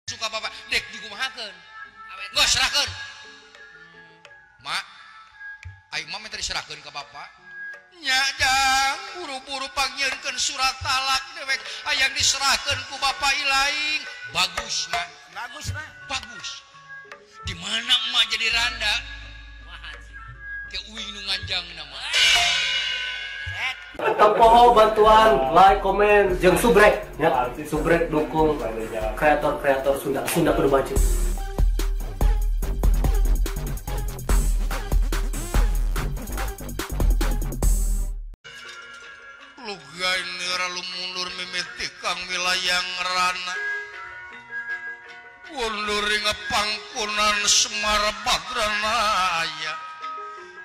suka bapak dek dikumahakeun geus serahkeun mak aing mah tadi serahkeun ka bapak nya jang buru-buru panggieunkeun surat talak dewek hayang diserahkeun ku bapak ilaing bagus mak bagus di mana emak jadi randa ke uing nu nganjangna mah tempoh bantuan like, komen, jeung subrek ya. Subrek dukung kreator-kreator Sunda kudu baju. Lugai niralu mundur mimiti kang wilayah ngerana mundur ngepangkunan Semar Badranaya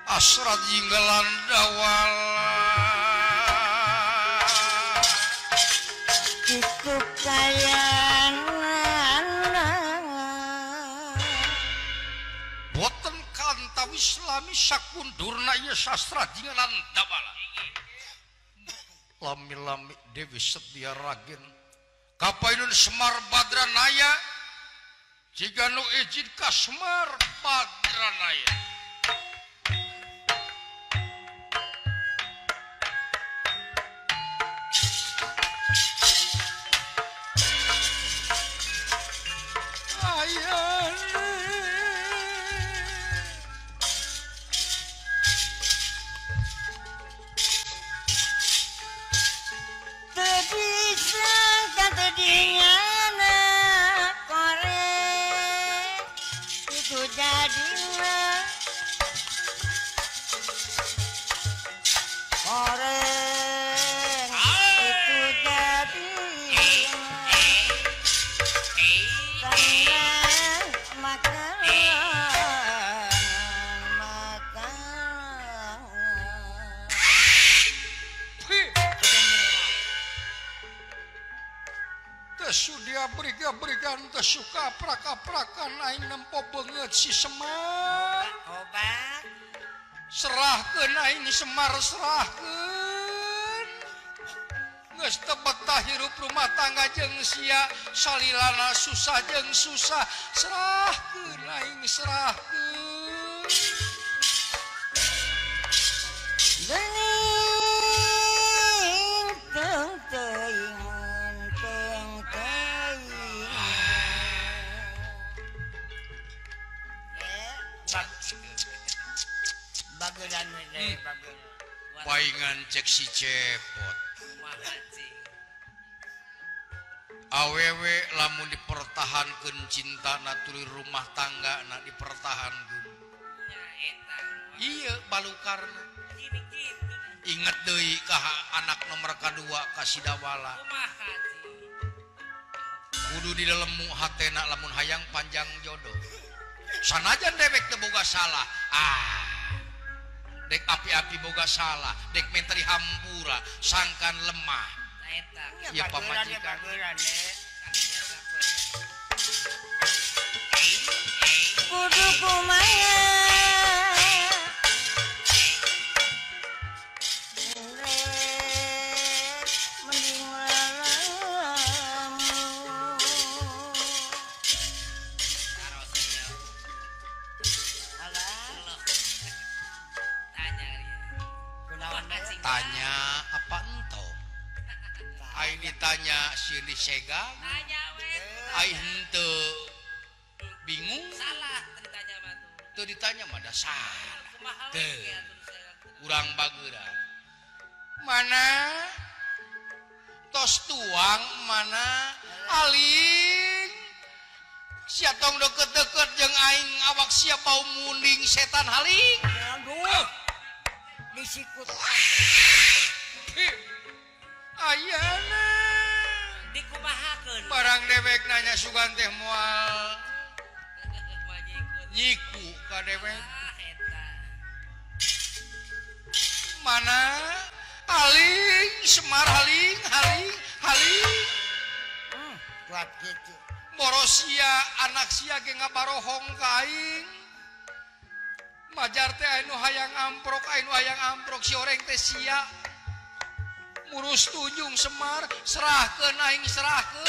asrat jinggalan dawala itu kayana boten kantawi Islami sakundurna ieu sastra jinggalan dawala lami-lami Dewi Setia Ragen kapainun Semar Badranaya jika nu izin ka Semar Badranaya berikan suka praka-prakan aing nempo banget si Semar obat serahkeun aing Semar serahkeun geus teu betah hirup rumah tangga jeung sia salilana susah jeung susah serahkeun aing serahkeun geuning teuing bageran we paingan cek si cepot awewe lamun dipertahankeun cinta naturi rumah tangga na dipertahankeun iya balukarna inget deui ka anak nomor kadua ka Sidawala kudu di dalam hatena lamun hayang panjang jodoh sanajan dewek teu boga salah dek api-api boga salah dek menteri hampura sangkan lemah ya pamajikan kudu kumaha tanya apa entong aing ditanya silih segang aing henteu bingung salah ditanya mah teu ditanya mah da salah teu urang bageuran mana tos tuang mana aling sia tong deket-deket jeung aing awak sia bau munding setan haling aduh disikut ayana dikumahakeun barang dewek nanya sugan teh moal nyiku ka dewek mana aling Semar haling kuat gitu borosia anak sia ge ngabarohong ka aing majar teh anu hayang amprok si oreng teh sia ngurus tunjung Semar serahkeun aing serahkeun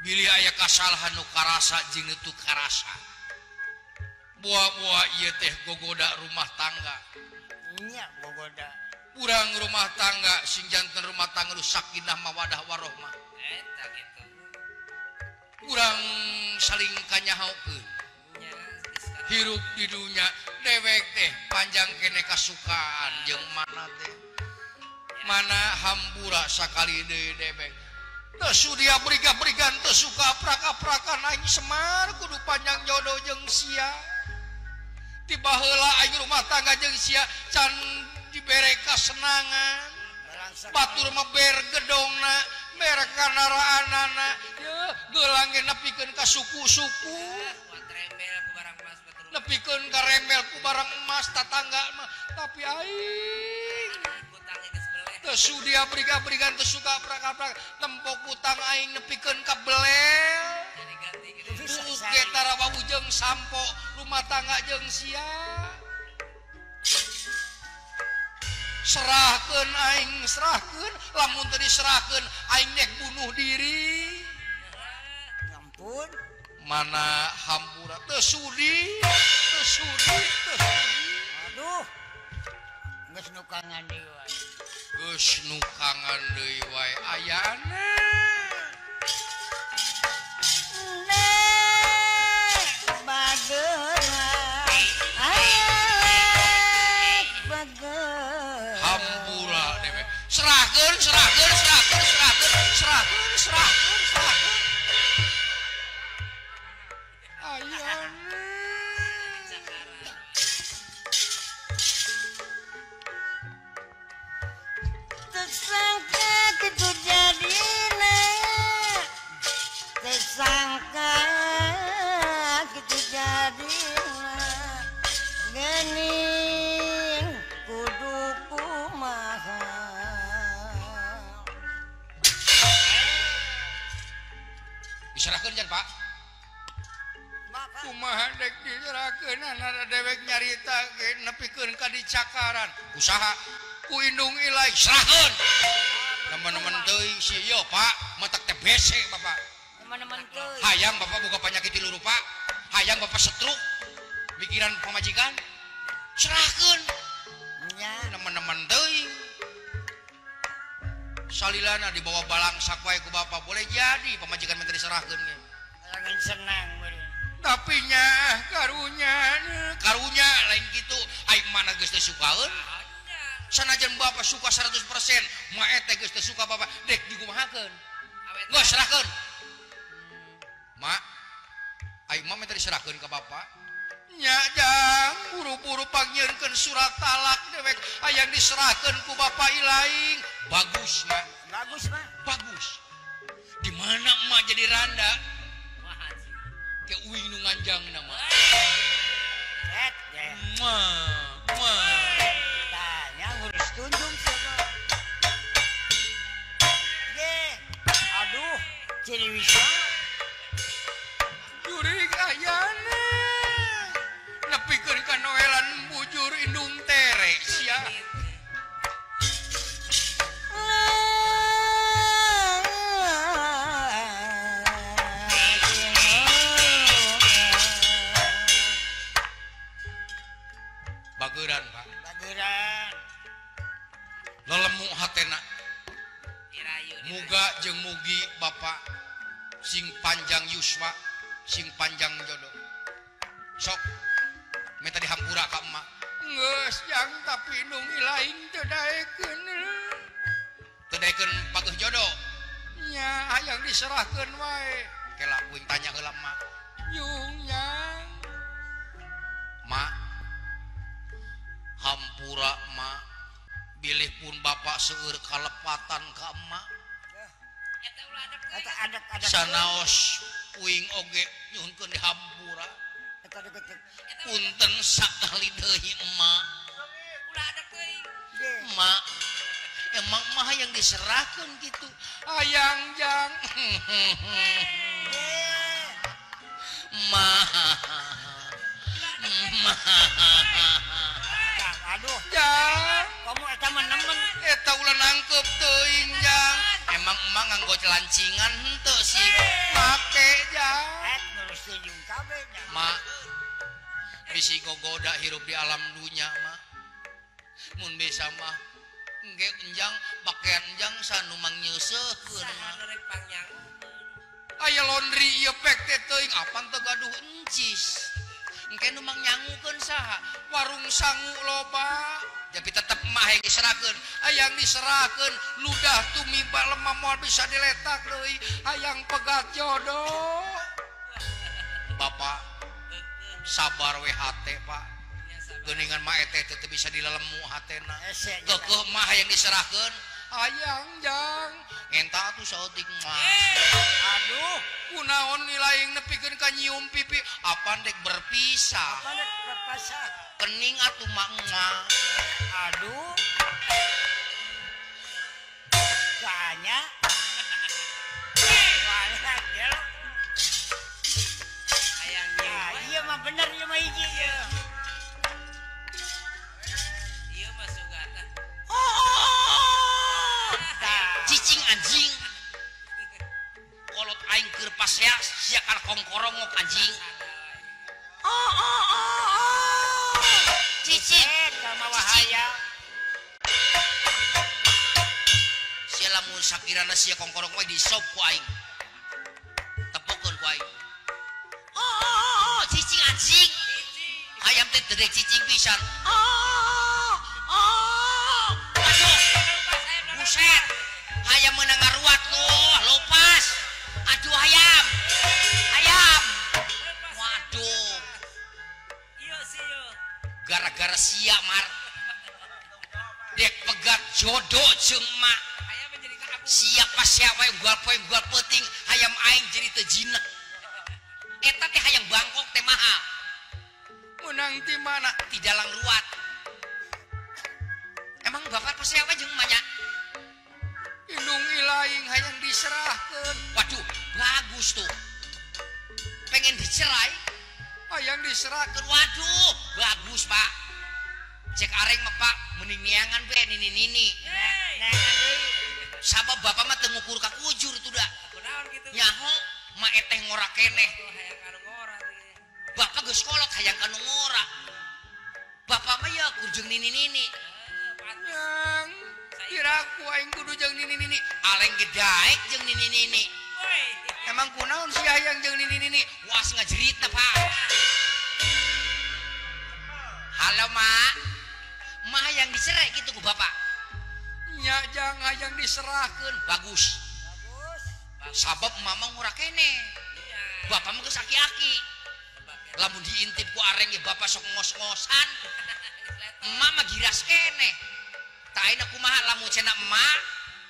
bilih aya kasalahan nu karasa jeung itu karasa buah-buah ieu teh gogoda rumah tangga Nya gogoda. urang rumah tangga sing janten rumah tangga nu sakinah mawadah warohmah Eta gitu. urang saling kanyahokeun Nya sekarang. hirup di dunia dewek teh panjang kene kasukaan jeung mana teh mana hambura sakali deui dewek teu sudia beriga-berigan teu suka praka-prakan aing Semar kudu panjang jodoh jeung sia tiba heula aing rumah tangga jeung sia can dibere kasenangan Barangsa batur mah ber gedongna merek kanaraanana ye geulang ge nepikeun ka suku-suku Buat rembel ku barang mas batur. nepikeun ka rembel ku barang emas tatangga mah tapi aing Utangnya geus beleh. teu sudia beriga-berigan teu suka praka-praka tempok utang aing nepikeun ka belel Jadi ganti gitu. Uge tarawa ujeng sampo rumah tangga jeung sia serahkeun aing serahkeun lamun teu diserahkeun aing nek bunuh diri ngampun. mana hampura teu sudi. Aduh. Geus nukangan deui wae. Geus nukangan deui wae ayana hampura dewe serahkeun ayana Tersangka gitu jadina. Tersangka gitu jadina. Gening kudu kumaha. diserahkeun jan Pak kumaha dek diserahkeun anana dewek nyarita ge nepikeun ka dicakaran usaha ku indung ilai serahkeun teman-teman teuing si yo Pak matak teh bese Bapak Teman-teman teuing. hayang Bapak boga panyakit tilu rupa hayang Bapak setruk mikiran pamajikan serahkeun Nya. teman-teman teuing salilana dibawa balang sakuai ku Bapak boleh jadi pamajikan menteri serahkeun ge Langin senang beureun. tapi nya karunya lain gitu aing mana geus teu sukaeun sanajan Bapak suka 100% mah eta geus teu suka Bapak dek dikumahakeun geus serahkeun mak aing mah minta diserahkeun ka Bapak nya jang buru-buru panggieunkeun surat talak dewek hayang diserahkeun ku Bapak ilaing bagus mak Bagus mah. bagus di mana emak jadi randa Wah, sih. ke uing nu nganjangna mah Tet deh. mah Tanya ngurus tunjung siapa. Ye. Aduh. Ciri wisma. jurig ayana nepikeun ka noelan bujur indung tere sia bageuran Pak Bageran. lelemu hatena Dirayu. muga jeung mugi Bapak sing panjang yuswa sing panjang jodoh sok minta dihampura ka emak geus jang tapi indung ilaing teu daekeun bagus jodoh nya hayang diserahkeun wae kela kuing tanya heula emak yung nyang mak hampura mak bilih pun Bapak seueur kalepatan ka emak Eta ulah ada ke. Ada sanaos uing oge nyuhunkeun di hampura Eta deket. punten sakali deui emak Ulah ada ke. Ye. emak emang mah yang diserahkan gitu ayang jang Ye. mah Aduh. jang Kamu eta menemen. eta ulah nangkep teuing jang emang emak nganggo celancingan henteu sih mak bisi gogoda hirup di alam dunya mah mun bisa mah engke enjang pakaian enjang sanu mang nyeusekeun Saha rek panjang. aya laundry ieu pek teh teuing apan teu gaduh encis engke nu mang nyangukeun saha warung sangu loba tapi tetep mah yang diserahkeun hayang diserahkeun ludah tumiba lemah moal bisa diletak deui hayang pegat jodoh bapak sabar we hate pak geuningan mah eteh teu bisa dilelemu hatena keukeuh mah hayang diserahkeun hayang jang ngenta atuh saeutik mah Aduh, kunaon nilaing nepikeun ka nyium pipi apa dek berpisah apa nek berpasah? kening atuh mah emak Aduh. Kayaknya. Walah, gel. Hayang Ah, iya mah bener ieu mah hiji ieu. ieu mah sugata. cicing anjing kolot aing keur pasea sia kana kongkorongok anjing cicing Sama wahaya. sia lamun sakirana sia kongkorong we disop ku aing tepokeun ku aing cicing anjing hayam teh dedek cicing pisan aduh buset hayam meunang ngaruat lopas aduh hayam waduh Ieu sih ieu. gara-gara sia mar dek pegat jodoh jeung mak Hayang menjadi kakak. siapa siapa yang gual penting hayam aing jadi teu jinek eta teh hayang bangkok teh mahal menang di mana di dalang ruat emang bapak pasiawa jeung emaknya indung ilaing hayang diserahkeun waduh bagus tuh pengen dicerai hayang diserahkeun waduh bagus pak cek areng mah pak mending niangan be nini Nah, deui. sabab bapak mah teu ngukur ka kujur tuh dah Kunaon kitu? nyaho mah eteh ngora keneh Oh, hayang anu ngora teh. bapak geus kolot hayang kanu ngora bapak mah ya kurjung nini Pantes. yang kiraku aing kudu jeung nini aleng gedaek jeung nini Woi. emang kunaon si hayang jeung nini was ngajeritna pak halo mak mah hayang dicerai gitu ku bapak nya jang hayang diserahkeun bagus sabab mama ngora keneh Iya. bapak mah geus aki-aki lamun diintip ku areng ge bapak sok ngos-ngosan emak mah giras keneh tak ayeuna kumaha lamun cenah emak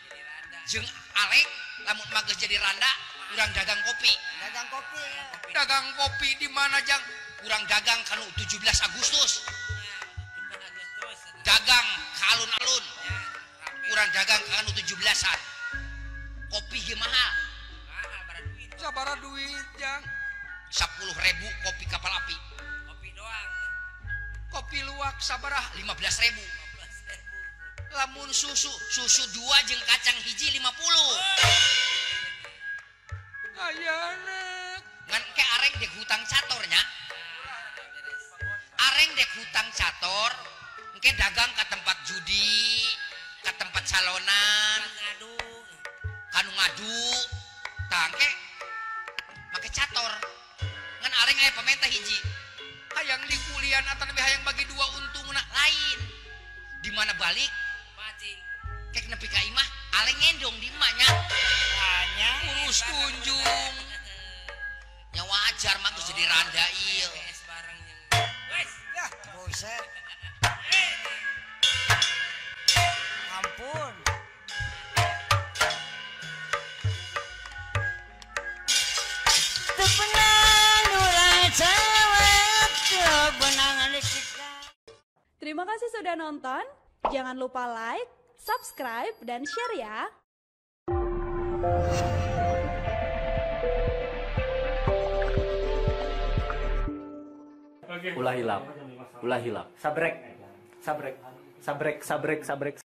Jadi randa. jeung alek lamun emak geus jadi randa urang dagang kopi Dagang kopi. dagang kopi di mana jang urang dagang kanu 17 Agustus Agustus. dagang ka alun-alun Ya, rapi. urang dagang kanu 17-an kopi ge mahal Mahal bara duit. sabaraha duit jang 10.000 kopi kapal api Kopi doang. kopi luwak sabaraha 15.000 15.000. lamun susu 2 jeung kacang hiji 50 ayana ngan ke areng dek hutang catornya areng dek hutang cator engke dagang ke tempat judi ke tempat salonan Ngadu. kanu ngadu tangke make cator ngan areng aya pemerintah hiji hayang di kuliah atau lebih hayang bagi 2 untungna lain di mana balik Macing. kek nepi ka imah aleng ngendong di imahnya Hanya. urus kunjung nya wajar mah geus jadi randa ieu PS bareng yang. Wes. Yah, buset. Ampun. Tepenan urang cewek kebenangan kita. Terima kasih sudah nonton. Jangan lupa like, subscribe, dan share ya. ulah hilap sabrek